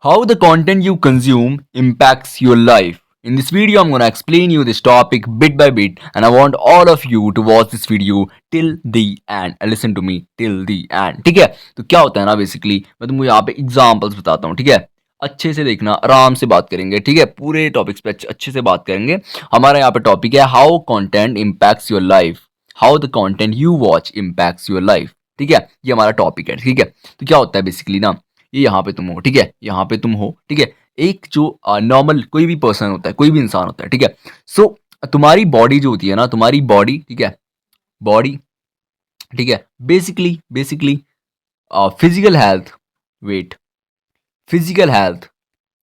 How the content you consume impacts your life. In this video, I'm gonna explain you this topic bit by bit, and I want all of you to watch this video till the end and listen to me till the end. ठीक है? तो क्या होता है ना basically मैं तुमको यहाँ पे एग्जांपल्स बताता हूँ. ठीक है? अच्छे से देखना, आराम से बात करेंगे. ठीक है? पूरे टॉपिक्स पे अच्छे से बात करेंगे. हमारा यहाँ पे टॉपिक है how content impacts your life. How the content you watch impacts your life. ठीक है? ये हमारा टॉपिक है. ठीक है? तो क्या होता है बेसिकली ना, ये यहाँ पे तुम हो. ठीक है? यहाँ पे तुम हो. ठीक है? एक जो नॉर्मल कोई भी पर्सन होता है, कोई भी इंसान होता है. ठीक है? सो तुम्हारी बॉडी जो होती है ना, तुम्हारी बॉडी. ठीक है? बॉडी. ठीक है? Basically basically physical health. Weight. Physical health.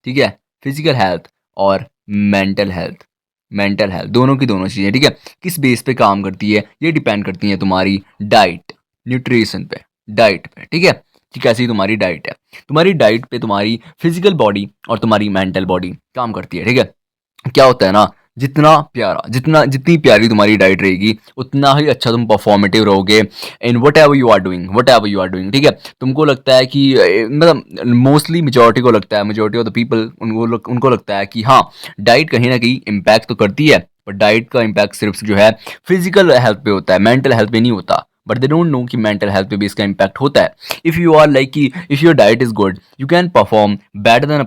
ठीक है? फिजिकल हेल्थ और मेंटल हेल्थ. मेंटल हेल्थ दोनों की दोनों चीज़ें. ठीक है? किस बेस पे काम करती है, ये डिपेंड करती है तुम्हारी डाइट, न्यूट्रिशन पे, डाइट पे. ठीक है? कि कैसी तुम्हारी डाइट है. तुम्हारी डाइट पे तुम्हारी फिजिकल बॉडी और तुम्हारी मेंटल बॉडी काम करती है. ठीक है? क्या होता है ना, जितनी प्यारी तुम्हारी डाइट रहेगी उतना ही अच्छा तुम परफॉर्मेटिव रहोगे in whatever you are doing, whatever you are doing. ठीक है? तुमको लगता है कि मतलब मोस्टली मेजोरिटी को लगता है, मेजोरिटी ऑफ द पीपल उनको लगता है कि हाँ, डाइट कहीं ना कहीं इम्पैक्ट तो करती है, पर डाइट का इम्पैक्ट सिर्फ जो है फिजिकल हेल्थ पे होता है, मेंटल हेल्थ पे नहीं होता. बट दे डोंट नो कि मेंटल हेल्थ पे भी इसका इम्पैक्ट होता है. इफ़ यू आर लाइक कि if your diet is good, you can perform better than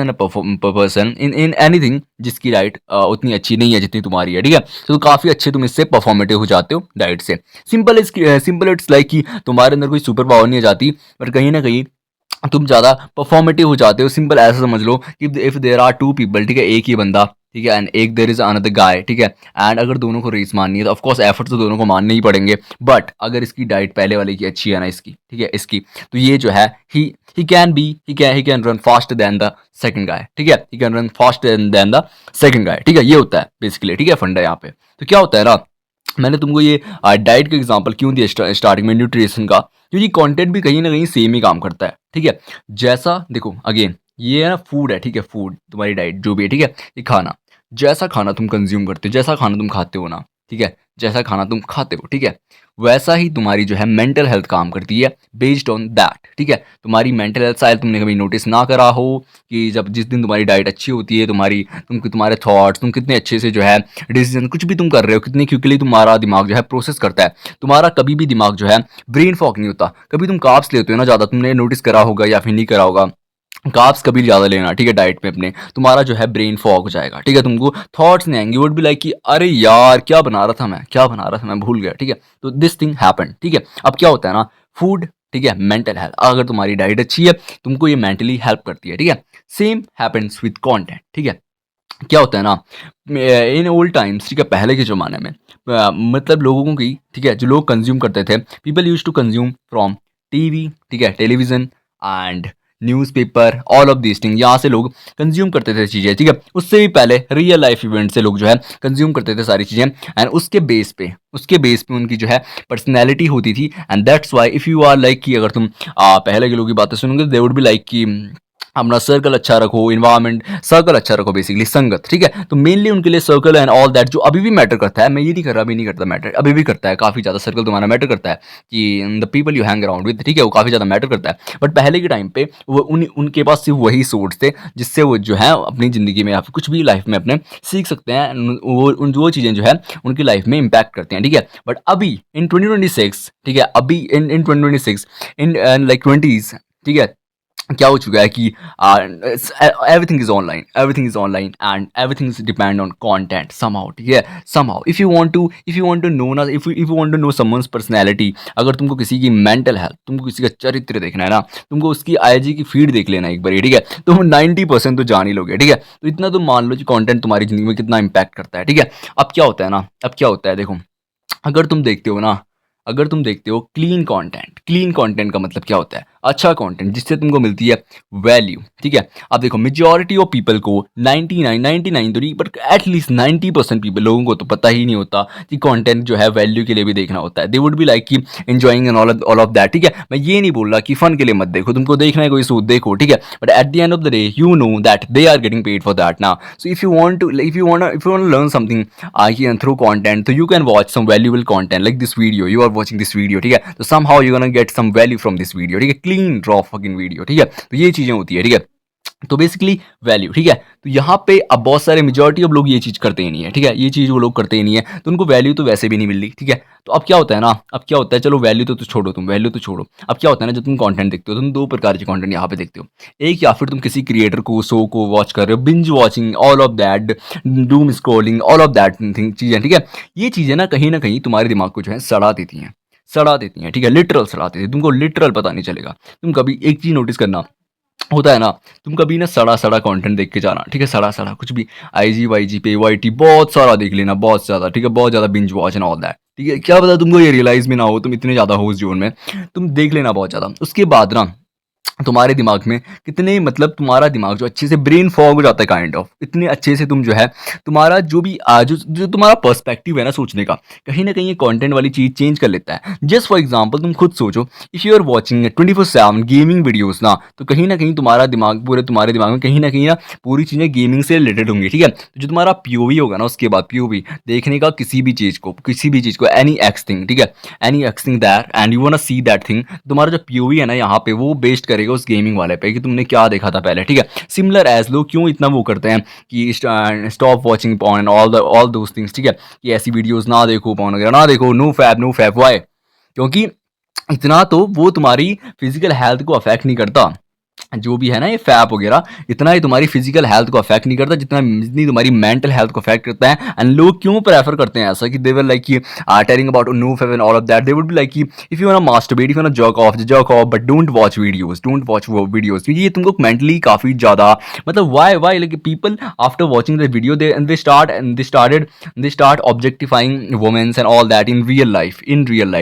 a person in anything जिसकी डाइट उतनी अच्छी नहीं है जितनी तुम्हारी है. ठीक है? तो काफ़ी अच्छे तुम इससे परफॉर्मेटिव हो जाते हो डाइट से. सिंपल इट्स लाइक कि तुम्हारे अंदर कोई सुपर पावर नहीं आ जाती, पर कहीं ना कहीं तुम ज़्यादा परफॉर्मेटिव हो जाते हो. सिंपल ऐसा समझ लो कि if there are two people. ठीक है? एक ही बंदा. ठीक है? एंड एक देर इज़ अनदर गाय. ठीक है? एंड अगर दोनों को रेस मारनी है तो ऑफकोर्स एफर्ट तो दोनों को मारने ही पड़ेंगे. बट अगर इसकी डाइट पहले वाले की अच्छी है ना, इसकी, ठीक है, इसकी, तो ये जो है he can run faster than the second guy. ठीक है? He can run faster than the second guy. ठीक है? ये होता है बेसिकली. ठीक है? फंडा यहाँ पे. तो क्या होता है ना, मैंने तुमको ये डाइट का एग्जांपल क्यों दिया स्टार्टिंग में, न्यूट्रिशन का, क्योंकि कंटेंट भी कहीं ना कहीं सेम ही काम करता है. ठीक है? जैसा देखो अगेन, ये है ना फूड है. ठीक है? फूड तुम्हारी डाइट जो भी है. ठीक है? ये खाना, जैसा खाना तुम कंज्यूम करते हो, जैसा खाना तुम खाते हो ना, ठीक है, जैसा खाना तुम खाते हो, ठीक है, वैसा ही तुम्हारी जो है मेंटल हेल्थ काम करती है बेस्ड ऑन दैट. ठीक है? तुम्हारी मेंटल हेल्थ शायद तुमने कभी नोटिस ना करा हो कि जब जिस दिन तुम्हारी डाइट अच्छी होती है, तुम्हारे थॉट्स, तुम कितने अच्छे से जो है डिसीजन कुछ भी तुम कर रहे हो, कितनी क्विकली तुम्हारा दिमाग जो है प्रोसेस करता है. तुम्हारा कभी भी दिमाग जो है ब्रेन फॉग नहीं होता. कभी तुम कार्ब्स लेते हो ना ज़्यादा, तुमने नोटिस करा होगा या फिर नहीं करा होगा, कार्ब्स कभी ज़्यादा लेना, ठीक है, डाइट में अपने, तुम्हारा जो है ब्रेन फॉग हो जाएगा. ठीक है? तुमको थॉट्स नहीं आएंगे, वुड बी लाइक कि अरे यार क्या बना रहा था मैं भूल गया. ठीक है? तो दिस थिंग हैपन. ठीक है? अब क्या होता है ना, फूड. ठीक है? मेंटल हेल्थ, अगर तुम्हारी डाइट अच्छी है तुमको ये मेंटली हेल्प करती है. ठीक है? Same happens with content. ठीक है? क्या होता है ना, इन ओल्ड टाइम्स, ठीक है, पहले के ज़माने में मतलब लोगों की, ठीक है, जो लोग कंज्यूम करते थे, people use to consume from TV. ठीक है? Television and newspaper, all of these thing, यहाँ से लोग कंज्यूम करते थे चीज़ें. ठीक है? उससे भी पहले रियल लाइफ इवेंट से लोग जो है कंज्यूम करते थे सारी चीज़ें, एंड उसके बेस पे उनकी जो है पर्सनैलिटी होती थी. And that's why if you are like कि अगर तुम पहले के लोगों की बातें सुनोगे, दे वुड बी लाइक कि अपना सर्कल अच्छा रखो, इन्वायरमेंट सर्कल अच्छा रखो, बेसिकली संगत. ठीक है? तो मेनली उनके लिए सर्कल एंड ऑल दैट जो अभी भी मैटर करता है. मैं ये नहीं कर रहा अभी नहीं करता मैटर, अभी भी करता है काफ़ी ज़्यादा. सर्कल तुम्हारा मैटर करता है कि the people you hang around with. ठीक है? वो काफ़ी ज़्यादा मैटर करता है. बट पहले के टाइम पे वो उनके पास सिर्फ वही सोर्स थे जिससे वो जो है अपनी ज़िंदगी में या फिर कुछ भी लाइफ में अपने सीख सकते हैं. वो चीज़ें जो है उनकी लाइफ में इम्पैक्ट करते हैं. ठीक है? बट अभी इन 2026, ठीक है, अभी इन 2026, इन लाइक 20s, ठीक है, क्या हो चुका है कि everything is online and everything is depend on content somehow. ठीक है? Somehow if you want to know ना, if you want to know someone's personality, अगर तुमको किसी की मेंटल हेल्थ, तुमको किसी का चरित्र देखना है ना, तुमको उसकी आईजी की फीड देख लेना एक बार. ठीक है? तुम 90% तो जान ही लोगे. ठीक है? तो इतना तुम मान लो कि कंटेंट तुम्हारी जिंदगी में कितना इंपैक्ट करता है. ठीक है? अब क्या होता है देखो, अगर तुम देखते हो ना, अगर तुम देखते हो क्लीन कंटेंट का मतलब क्या होता है, अच्छा कंटेंट जिससे तुमको मिलती है वैल्यू. ठीक है? अब देखो मेजॉरिटी ऑफ पीपल को 99 तो नहीं बट एटलीस्ट 90% पीपल, लोगों को तो पता ही नहीं होता कि कंटेंट जो है वैल्यू के लिए भी देखना होता है. दे वुड बी लाइक कि enjoying and all of that. ठीक है? मैं ये नहीं बोल रहा कि फन के लिए मत देखो, तुमको देखना है कोई सूद देखो. ठीक है? But at the end of the day you know that they are getting paid for that ना. So if you want learn something through content, so you can watch some valuable content like this video. You are watching this video, ठीक है, तो somehow you gonna get some value from this video, ठीक है, clean raw fucking video, ठीक है, तो ये चीज़ें होती है, ठीक है। तो बेसिकली वैल्यू, ठीक है, तो यहाँ पे अब बहुत सारे मेजॉरिटी ऑफ लोग ये चीज़ करते ही नहीं है, ठीक है, ये चीज़ वो लोग करते ही नहीं है, तो उनको वैल्यू तो वैसे भी नहीं मिल रही, ठीक है। तो अब क्या होता है ना, अब क्या होता है, चलो वैल्यू तो छोड़ो, तुम वैल्यू तो छोड़ो, अब क्या होता है ना, जब तुम कंटेंट देखते हो, तुम दो प्रकार के कंटेंट यहाँ पे देखते हो। एक, या फिर तुम किसी क्रिएटर को, शो को वॉच कर रहे हो, binge watching, all of that, doom scrolling, all of that thing चीज़ें, ठीक है। ये चीज़ें ना कहीं तुम्हारे दिमाग को जो है सड़ा देती हैं, ठीक है, लिटरल सड़ा देती है, तुमको लिटरल पता नहीं चलेगा। तुम कभी एक चीज़ नोटिस करना, होता है ना, तुम कभी ना सड़ा सड़ा कंटेंट देख के जाना, ठीक है, सड़ा सड़ा कुछ भी, आईजी वाईजी पे वाईटी बहुत सारा देख लेना, बहुत ज़्यादा, ठीक है, बहुत ज़्यादा binge watch and all that, ठीक है, क्या पता तुमको ये रियलाइज़ भी ना हो, तुम इतने ज़्यादा हो उस जोन में, तुम देख लेना बहुत ज़्यादा, उसके बाद ना तुम्हारे दिमाग में कितने, मतलब तुम्हारा दिमाग जो अच्छे से ब्रेन फॉग हो जाता है काइंड ऑफ, इतने अच्छे से तुम जो है, तुम्हारा जो भी जो तुम्हारा पर्सपेक्टिव है ना सोचने का, कहीं ना कहीं ये कंटेंट वाली चीज़ चेंज कर लेता है। जस्ट फॉर एग्जांपल तुम खुद सोचो, if you are watching 24/7 gaming videos ना, तो कहीं ना कहीं तुम्हारा दिमाग, पूरे तुम्हारे दिमाग में कहीं ना पूरी चीज़ें गेमिंग से रिलेटेड होंगी, ठीक है। तो जो तुम्हारा पीओवी होगा ना, उसके बाद पीओवी देखने का किसी भी चीज़ को एनी एक्स थिंग, ठीक है, any x thing that and you want see that thing, तुम्हारा जो पीओवी है ना यहाँ पे, वो बेस्ड करेगा उस गेमिंग वाले पे कि तुमने क्या देखा था पहले, ठीक है। सिमिलर एज लोग क्यों इतना वो करते हैं कि stop watching porn and all those things, ठीक है, कि ऐसी वीडियोस ना देखो, पॉर्न वगैरह ना देखो, नो फैप वाई, क्योंकि इतना तो वो तुम्हारी फिजिकल हेल्थ को अफेक्ट नहीं करता, जो भी है ना ये फैप वगैरह, इतना ही तुम्हारी फिजिकल हेल्थ को अफेक्ट नहीं करता जितनी तुम्हारी मेंटल हेल्थ को अफेक्ट करता है। एंड लोग क्यों प्रेफर करते हैं ऐसा, कि दे वर लाइक कि telling about no fap and all of that, they would be like कि if you want to masturbate, if you want to jerk off but don't watch वो videos, क्योंकि ये तुमको मेंटली काफी ज्यादा, मतलब why like people after watching the video they start objectifying womens and all that in real life,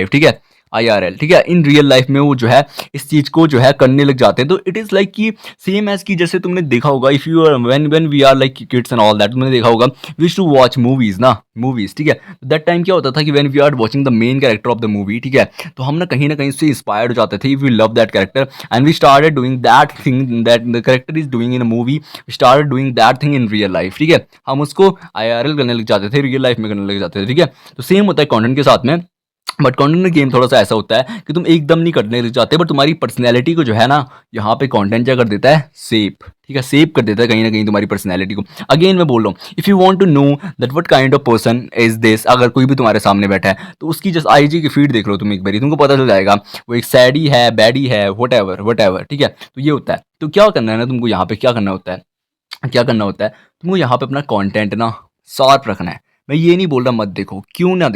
ठीक है, IRL, ठीक है, इन रियल लाइफ में वो जो है इस चीज़ को जो है करने लग जाते हैं। तो इट इज़ लाइक कि सेम एज कि जैसे तुमने देखा होगा, if you are when we are like kids and all that, तुमने देखा होगा we used to watch movies, ठीक है, दैट टाइम क्या होता था कि when we are watching the main character of the movie, ठीक है, तो हम ना कहीं उससे इंस्पायर्ड हो जाते थे, we love that character and we started doing that thing that the character is doing in a movie, we started doing that thing in real life, ठीक है, हम उसको आईआरएल करने लग जाते थे, रियल लाइफ में करने लग जाते थे, ठीक है। तो सेम होता है कंटेंट के साथ में, बट कंटेंट में गेम थोड़ा सा ऐसा होता है कि तुम एकदम नहीं करने लग जाते, बट तुम्हारी पर्सनैलिटी को जो है ना, यहाँ पे कंटेंट क्या कर देता है, सेप, ठीक है, सेव कर देता है कहीं ना कहीं तुम्हारी पर्सनैलिटी को। अगेन मैं बोल रहा हूँ, if you want to know that what kind of person is this, अगर कोई भी तुम्हारे सामने बैठा है तो उसकी जस्ट आईजी की फीड देख लो तुम एक बारी, तुमको पता चल जाएगा वो एक सैडी है, बैडी है, वट एवर, ठीक है। तो ये होता है, तो क्या करना है ना तुमको यहाँ पे, क्या करना होता है, तुमको यहाँ पे अपना कंटेंट ना शार्प रखना है। मैं ये नहीं बोल रहा मत देखो, क्यों ना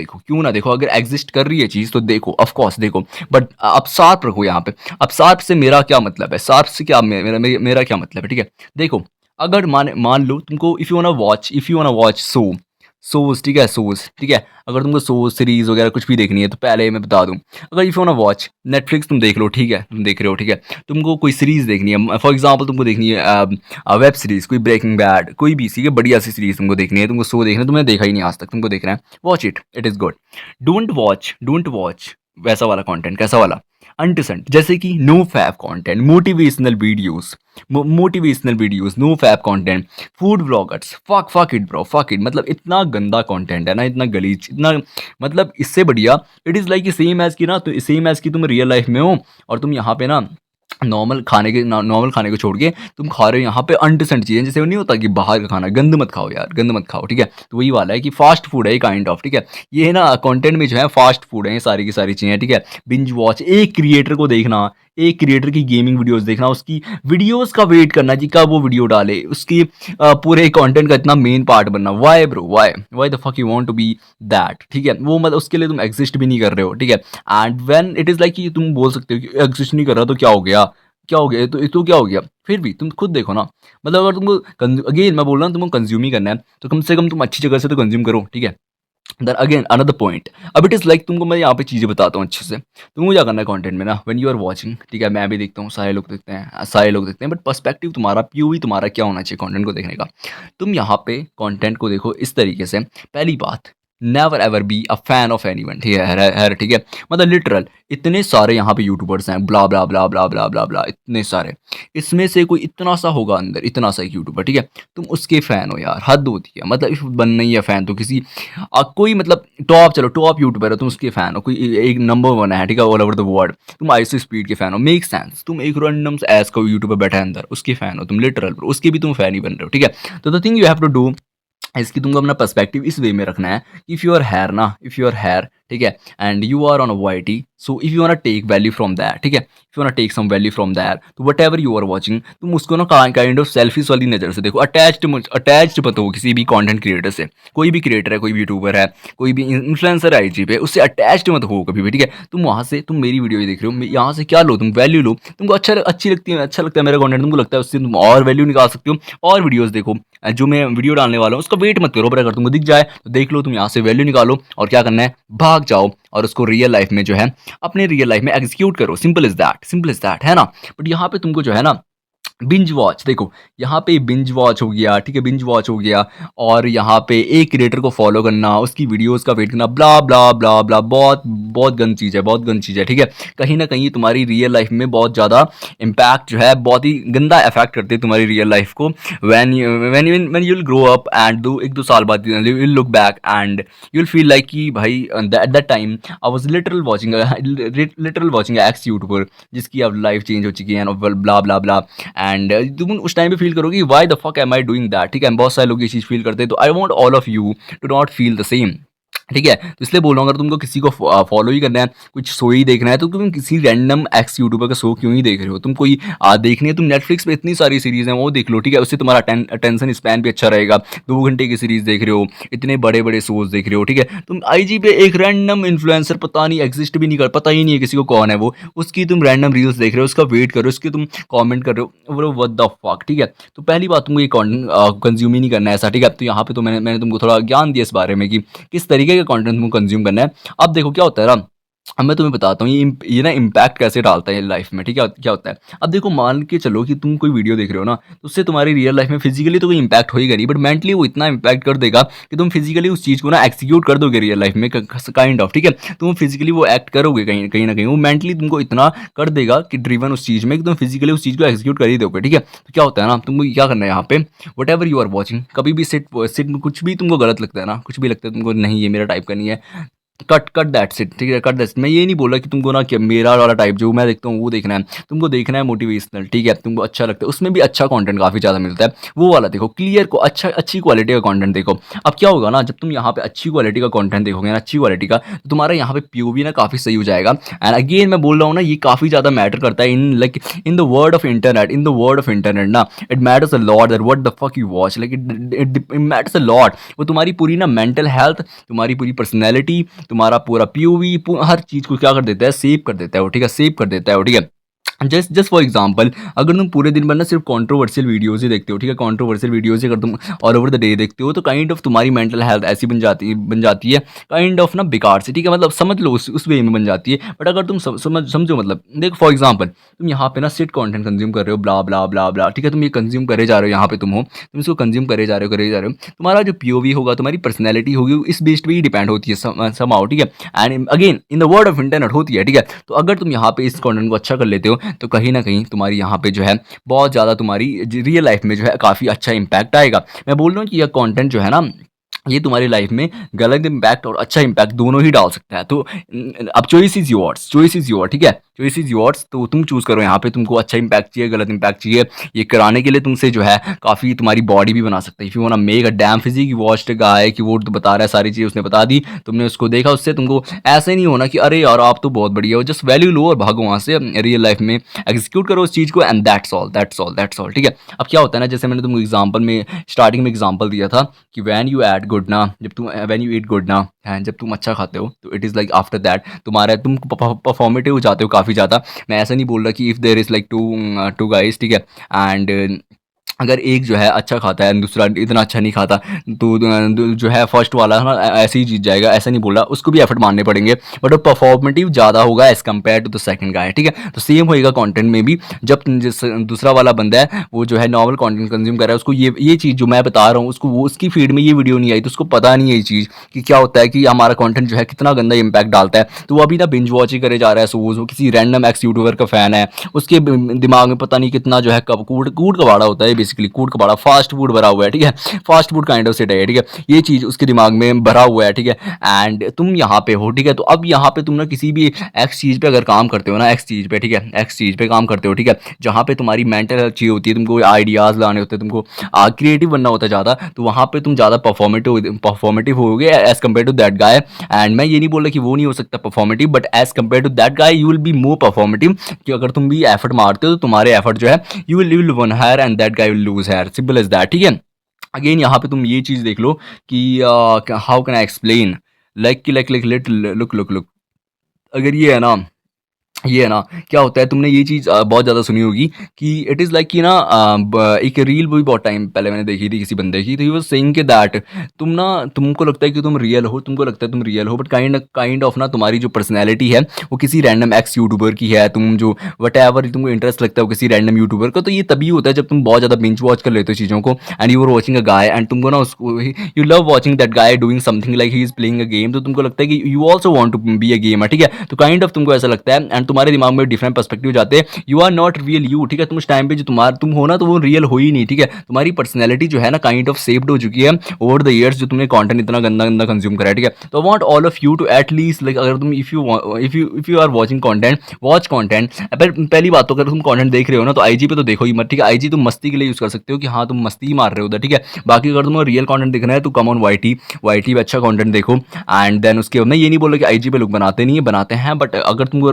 देखो, अगर एग्जिस्ट कर रही है चीज़ तो देखो, ऑफ कोर्स देखो, बट अब शार्प रखो यहाँ पे। अब शार्प से मेरा क्या मतलब है, शार्प से क्या मेरा क्या मतलब है, ठीक है। देखो, अगर मान लो तुमको, इफ़ यू वांट वॉच सोज, ठीक है, सोज, ठीक है, अगर तुमको सोज सीरीज वगैरह कुछ भी देखनी है तो पहले मैं बता दूं, अगर if you want watch Netflix, तुम देख लो, ठीक है, तुम देख रहे हो, ठीक है, तुमको कोई सीरीज देखनी है, फॉर एग्जांपल तुमको देखनी है वेब सीरीज, कोई ब्रेकिंग बैड, कोई भी सी बढ़िया सी सीरीज तुमको देखनी है, तुमको शो देखना है, तुमने देखा ही नहीं आज तक, तुमको देखना है, watch it is good. Don't watch वैसा वाला कंटेंट, कैसा वाला, अनटिसेंट, जैसे कि no fap content, motivational videos, no fap content, food vloggers, fuck it bro, fuck it, मतलब इतना गंदा कंटेंट है ना, इतना गलीज, इतना, मतलब इससे बढ़िया it is like same as की ना, तो सेम एज की तुम रियल लाइफ में हो और तुम यहाँ पे ना नॉर्मल खाने को छोड़ के तुम खा रहे हो यहाँ पे अनडिसेंट चीज़ें, जैसे वो नहीं होता कि बाहर का खाना, गंद मत खाओ यार, गंद मत खाओ, ठीक है। तो वही वाला है कि फास्ट फूड है काइंड ऑफ, ठीक है, ये है ना कंटेंट में जो है फास्ट फूड है, ये सारी की सारी चीज़ें, ठीक है। बिंज वॉच, एक क्रिएटर को देखना, एक क्रिएटर की गेमिंग वीडियोस देखना, उसकी वीडियोस का वेट करना कि कब वो वीडियो डाले, उसकी पूरे कंटेंट का इतना मेन पार्ट बनना, why bro, why the fuck you want to be that, ठीक है, वो मतलब उसके लिए तुम एग्जिस्ट भी नहीं कर रहे हो, ठीक है। And when it is like कि तुम बोल सकते हो कि एग्जिस्ट नहीं कर रहा तो क्या हो गया, तो क्या हो गया, फिर भी तुम खुद देखो ना, मतलब अगर तुमको, अगेन मैं बोल रहा हूँ तुमको कंज्यूम ही करना है तो कम से कम तुम अच्छी जगह से तो कंज्यूम करो, ठीक है। देन अगेन अनदर पॉइंट, अब इट इज़ लाइक तुमको मैं यहाँ पे चीज़ें बताता हूँ अच्छे से, तुमको क्या करना है कंटेंट में ना, व्हेन यू आर वाचिंग, ठीक है, मैं भी देखता हूँ, सारे लोग देखते हैं, बट पर्सपेक्टिव तुम्हारा, पीओवी तुम्हारा क्या होना चाहिए कंटेंट को देखने का। तुम यहाँ पे कंटेंट को देखो इस तरीके से, पहली बात, never ever be a fan of anyone, ठीक है, ठीक है। मतलब लिटरल इतने सारे यहाँ पे यूट्यूबर्स हैं, ब्ला ब्ला ब्ला ब्ला ब्ला ब्ला ब्ला, इतने सारे, इसमें से कोई इतना सा होगा अंदर, इतना सा एक यूट्यूबर, ठीक है, तुम उसके फैन हो यार, हद होती है। मतलब इफ बनना ही है फैन तो किसी कोई मतलब टॉप, चलो टॉप यूट्यूबर है, तुम उसके फैन हो, कोई एक नंबर वन है, ठीक है, ऑल ओवर द वर्ल्ड, तुम आईसी स्पीड के फैन हो, मेक सेंस। तुम एक रैंडम एस का यूट्यूबर बैठा है अंदर, उसके फैन हो तुम, लिटरल उसके भी तुम फैन ही बन रहे हो, ठीक है। तो the thing you have to do, इसकी तुमको अपना पर्सपेक्टिव इस वे में रखना है, इफ़ यू आर हेयर ना, इफ़ यू आर हेयर, ठीक है, and you are on a Y T, so if you want take value from that, ठीक है, if you want take some value from that, तो whatever you are watching, तुम उसको ना kind of selfish वाली नज़र से देखो, अटैच्ड मत हो किसी भी कंटेंट क्रिएटर से। कोई भी क्रिएटर है, कोई भी यूट्यूबर है, कोई भी इन्फ्लुएंसर है आईजी पे, उससे अटैच्ड मत हो कभी भी, ठीक है। तुम वहाँ से, तुम मेरी वीडियो ही देख रहे हो, यहाँ से क्या लो, तुम वैल्यू लो, तुमको अच्छी लगती है, अच्छा लगता है मेरा कंटेंट, तुमको लगता है उससे तुम और वैल्यू निकाल सकते हो, और वीडियोस देखो। जो मैं वीडियो डालने वाला हूँ उसका वेट मत करो, पर अगर तुमको दिख जाए तो देख लो, तुम यहाँ से वैल्यू निकालो, और क्या करना है, भाग जाओ और उसको रियल लाइफ में जो है, अपने रियल लाइफ में एग्जीक्यूट करो। Simple is that, simple is that, है ना। बट यहाँ पे तुमको जो है ना, बिंज वॉच देखो, यहाँ पे बिंज वॉच हो गया, ठीक है, बिंज वॉच हो गया, और यहाँ पे एक क्रिएटर को फॉलो करना, उसकी वीडियोस का वेट करना, ब्ला ब्ला ब्ला ब्ला, बहुत बहुत गंद चीज़ है, बहुत गंद चीज़ है, ठीक है। कहीं ना कहीं तुम्हारी रियल लाइफ में बहुत ज़्यादा इम्पैक्ट जो है, बहुत ही गंदा इफेक्ट करते हैं तुम्हारी रियल लाइफ को। When you will grow up and दो एक दो साल बाद you will look back and you will feel like कि भाई at that time I was literal watching x YouTuber जिसकी अब लाइफ चेंज हो चुकी है, ब्ला ब्ला ब्ला, एंड तुम उस टाइम पे फील करोगे why the fuck am I doing that, ठीक है। बहुत सारे लोग ये चीज़ फील करते हैं, तो I want all of you to not feel the same, ठीक है। तो इसलिए बोल रहा हूँ, अगर तुमको किसी को फॉलो ही करना है, कुछ शो ही देखना है, तो तुम किसी रैंडम एक्स यूट्यूबर का शो क्यों ही देख रहे हो। तुम कोई देखनी है, तुम नेटफ्लिक्स पे इतनी सारी सीरीज हैं वो देख लो, ठीक है, उससे तुम्हारा अटेंशन स्पैन भी अच्छा रहेगा। 2 घंटे की सीरीज देख रहे हो, इतने बड़े बड़े शोज देख रहे हो, ठीक है। तुम आईजी पे एक रैंडम इन्फ्लुएंसर, पता नहीं एग्जिस्ट भी नहीं कर, पता ही नहीं है किसी को कौन है वो, उसकी तुम रैंडम रील्स देख रहे हो, उसका वेट कर रहे हो, उसके तुम कॉमेंट कर रहे हो, व्हाट द फक, ठीक है। तो पहली बात, तुमको ये कंटेंट कंज्यूम ही नहीं करना है ऐसा, ठीक है। तो यहाँ पे तो मैंने तुमको थोड़ा ज्ञान दिया इस बारे में कि किस तरीके का कंटेंट तुमको कंज्यूम करना है। अब देखो क्या होता है ना, अब मैं तुम्हें बताता हूँ ये ना इम्पैक्ट कैसे डालता है लाइफ में, ठीक है। क्या होता है, अब देखो मान के चलो कि तुम कोई वीडियो देख रहे हो ना, तो उससे तुम्हारी रियल लाइफ में फिजिकली तो कोई इम्पैक्ट होगा नहीं, बट मेंटली वो इतना इम्पैक्ट कर देगा कि तुम फिजिकली उस चीज़ को ना एक्सिक्यूट कर दोगे रियल लाइफ में, काइंड ऑफ, ठीक है। तुम फिजिकली वो एक्ट करोगे कहीं कहीं ना कहीं, वो मेंटली तुमको इतना कर देगा कि ड्रिवन उस चीज़ में कि तुम फिजिकली उस चीज़ को एक्सिक्यूट कर ही दोगे, ठीक है। तो क्या होता है ना, तुमको क्या करना है यहाँ पे, whatever you are watching, कभी भी सिट में कुछ भी तुमको गलत लगता है ना, कुछ भी लगता है तुमको नहीं ये मेरा टाइप का नहीं है, कट कट दैट्स इट, ठीक है, कट दैट्स। मैं ये नहीं बोल रहा कि तुमको ना कि मेरा वाला टाइप जो मैं देखता हूँ वो देखना है, तुमको देखना है मोटिवेशनल, ठीक है, तुमको अच्छा लगता है, उसमें भी अच्छा कंटेंट काफ़ी ज़्यादा मिलता है, वो वाला देखो, क्लियर को अच्छी क्वालिटी का कंटेंट देखो। अब क्या होगा ना, जब तुम यहाँ पे अच्छी क्वालिटी का कंटेंट देखोगे ना, अच्छी क्वालिटी का, तो तुम्हारा यहाँ पे पीओवी ना काफ़ी सही हो जाएगा। एंड अगेन मैं बोल रहा हूँ ना, ये काफ़ी ज़्यादा मैटर करता है in the world of internet, in the world of internet ना, it matters a lot that what the fuck you watch, like it matters a lot. वो तुम्हारी पूरी ना मेंटल हेल्थ, तुम्हारी पूरी पर्सनैलिटी, तुम्हारा पूरा पीओवी, हर चीज़ को क्या कर देता है, सेव कर देता है वो, ठीक है, सेव कर देता है वो, ठीक है। जस्ट फॉर एग्जाम्पल, अगर तुम पूरे दिन भर ना सिर्फ कंट्रोवर्शियल वीडियोज़ ही देखते हो, ठीक है, कंट्रोवर्शियल वीडियोज़ ही अगर तुम ऑल ओवर द डे देखते हो, तो काइंड ऑफ तुम्हारी मेंटल हेल्थ ऐसी बन जाती है काइंड ऑफ ना बेकार से, ठीक है, मतलब समझ लो उस वे में बन जाती है। बट अगर तुम समझो, मतलब देखो फॉर एग्जाम्पल, तुम यहाँ पे ना सिट कंटेंट कंज्यूम कर रहे हो, ब्ला ब्ला ब्ला ब्ला, ठीक है, तुम ये कंज्यूम करे जा रहे हो, यहाँ पे तुम इसको कंज्यूम करे जा रहे हो, तुम्हारा जो पीओवी होगा, तुम्हारी पर्सनैलिटी होगी, इस बेस्ड पे ही डिपेंड होती है समाओ, ठीक है। And again in the world of internet होती है, ठीक है। तो अगर तुम यहाँ पे इस कंटेंट को अच्छा कर लेते हो, तो कहीं ना कहीं तुम्हारी यहाँ पे जो है बहुत ज़्यादा तुम्हारी रियल लाइफ में जो है काफ़ी अच्छा इम्पैक्ट आएगा। मैं बोल रहा हूँ कि यह कंटेंट जो है ना, ये तुम्हारी लाइफ में गलत इम्पैक्ट और अच्छा इम्पैक्ट दोनों ही डाल सकता है। तो अब choice is yours, choice is your, ठीक है, चॉइस इज योर्स। तो तुम चूज करो यहाँ पे, तुमको अच्छा इम्पैक्ट चाहिए, गलत इम्पैक्ट चाहिए। ये कराने के लिए तुमसे जो है काफ़ी तुम्हारी बॉडी भी बना सकता है। If you want make a damn physique, you watch the guy कि वो तो बता रहा है सारी चीज़, उसने बता दी, तुमने उसको देखा, उससे तुमको ऐसे नहीं होना कि अरे यार आप तो बहुत बढ़िया हो, जस्ट वैल्यू लो और भागो वहाँ से, रियल लाइफ में एग्जीक्यूट करो उस चीज़ को, एंड दैट्स ऑल, ठीक है। अब क्या होता है ना, जैसे मैंने तुमको एग्जाम्पल में स्टार्टिंग में एग्जाम्पल दिया था कि वैन यू एट गुड ना, जब तुम वैन यू ईट गुड ना, जब तुम अच्छा खाते हो, तो it is like after that तुम परफॉर्मेटिव हो जाते हो काफ़ी ज़्यादा। मैं ऐसा नहीं बोल रहा कि if there is like two guys, ठीक है, एंड अगर एक जो है अच्छा खाता है, दूसरा इतना अच्छा नहीं खाता, तो जो है फर्स्ट वाला है ना ऐसे ही जीत जाएगा, ऐसा नहीं बोल रहा, उसको भी एफर्ट मारने पड़ेंगे, बट वो परफॉर्मेटिव ज़्यादा होगा as compare to the second guy, ठीक है। तो सेम होएगा कंटेंट में भी, जब जिस दूसरा वाला बंदा है वो जो है नॉर्मल कंटेंट कंज्यूम कर रहा है, उसको ये चीज़ जो मैं बता रहा हूँ, उसको वो उसकी फीड में ये वीडियो नहीं आई, तो उसको पता नहीं है ये चीज़ कि क्या होता है कि हमारा कंटेंट जो है कितना गंदा इंपैक्ट डालता है। तो वो अभी ना बिंज वॉच ही करे जा रहा है, सोज वो किसी रैंडम एक्स यूट्यूबर का फैन है, उसके दिमाग में पता नहीं कितना जो है कब कूड़ कूड़ कबाड़ा होता है, बेसिकली कूड़ कबाड़ा फास्ट फूड भरा हुआ है, ठीक है, fast food kind of set है, ठीक है, ये चीज़ उसके दिमाग में भरा हुआ है, ठीक है। एंड तुम यहाँ पे हो, ठीक है, तो अब यहाँ पे तुम ना किसी भी एक्स चीज़ पे अगर काम करते हो ना, एक्स चीज़ पे, ठीक है, एक्स चीज़ पे काम करते हो, ठीक है, जहाँ पे तुम्हारी मेंटल हेल्थ चाहिए होती है, तुमको आइडियाज़ लाने होते हैं, तुमको क्रिएटिव बनना होता है ज़्यादा, तो वहाँ पे तुम ज़्यादा परफॉर्मेटिव होगे as compare to that guy. And मैं ये नहीं बोल रहा कि वो नहीं हो सकता performative, but as compare to that guy you will be more performative, कि अगर तुम भी एफर्ट मारते हो तो तुम्हारे एफर्ट जो है you will won higher and that guy will lose higher, simple as that, ठीक है। अगेन यहाँ पे तुम ये चीज़ देख लो कि how can I explain, like let look look look, अगर ये है ना, क्या होता है, तुमने ये चीज़ बहुत ज़्यादा सुनी होगी कि इट इज़ लाइक कि ना एक रील भी बहुत टाइम पहले मैंने देखी थी किसी बंदे की, तो ही वाज सेइंग कि दैट तुमको लगता है कि तुम रियल हो, तुमको लगता है तुम रियल हो, बट काइंड ऑफ ना तुम्हारी जो पर्सनैलिटी है वो किसी रैंडम एक्स यूट्यूबर की है, तुम जो वट एवर तुमको इंटरेस्ट लगता है वो किसी रैंडम यूट्यूबर का। तो ये तभी होता है जब तुम बहुत ज़्यादा बिंज वॉच कर लेते हो चीज़ों को, and you are watching a guy, and तुमको ना उसको you love watching that guy doing something like he is playing a game, तो तुमको लगता है कि you also want to be a gamer, ठीक है। तो काइंड ऑफ तुमको ऐसा लगता है, एंड तुम्हारे दिमाग में डिफरेंट पर्सपेक्टिव जाते हैं, you are not real you, ठीक है। तुम उस टाइम पे जो तुम हो ना, तो वो रियल हो ही नहीं, ठीक है। तुम्हारी पर्सनैलिटी जो है ना काइंड ऑफ सेव्ड हो चुकी है ओवर द ईयर्स, जो तुमने कंटेंट इतना गंदा गंदा कंज्यूम करा है, ठीक है। तो I want all of you to at least like, अगर तुम if you are watching content, watch content. पहली बात तो अगर तुम कंटेंट देख रहे हो ना, तो आईजी पे तो देखो ही मत, ठीक है। आईजी तुम मस्ती के लिए यूज कर सकते हो कि हाँ तुम मस्ती ही मार रहे हो उधर, ठीक है। बाकी अगर तुम्हें रियल कंटेंट दिखना है तो कम ऑन वाईटी पे अच्छा कंटेंट देखो। एंड देन उसके मैं ये नहीं बोल रहा कि आईजी पे लोग बनाते नहीं है, बनाते हैं, बट अगर तुमको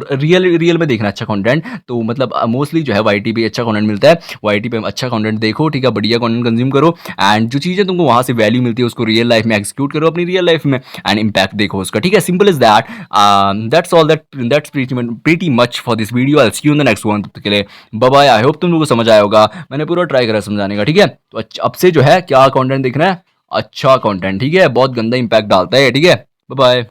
रियल में देखना अच्छा कंटेंट, तो मतलब मोस्टली जो है वाईटी पे अच्छा कंटेंट मिलता है, वाईटी पे अच्छा कंटेंट देखो, ठीक है, बढ़िया कंटेंट कंज्यूम करो, एंड जो चीज़ें तुमको वहाँ से वैल्यू मिलती है उसको रियल लाइफ में एक्सिक्यूट करो अपनी रियल लाइफ में, एंड इम्पैक्ट देखो उसका, ठीक है। Simple is that, that's all, that's pretty much for this video. I see you in the next one, तब तक के लिए बाय बाय। आई होप तुम लोगों को समझ आया होगा, मैंने पूरा ट्राई करा समझाने का, ठीक है। तो अब से जो है क्या कंटेंट देखना है, अच्छा कंटेंट, ठीक है, बहुत गंदा इंपैक्ट डालता है, ठीक है। Bye bye.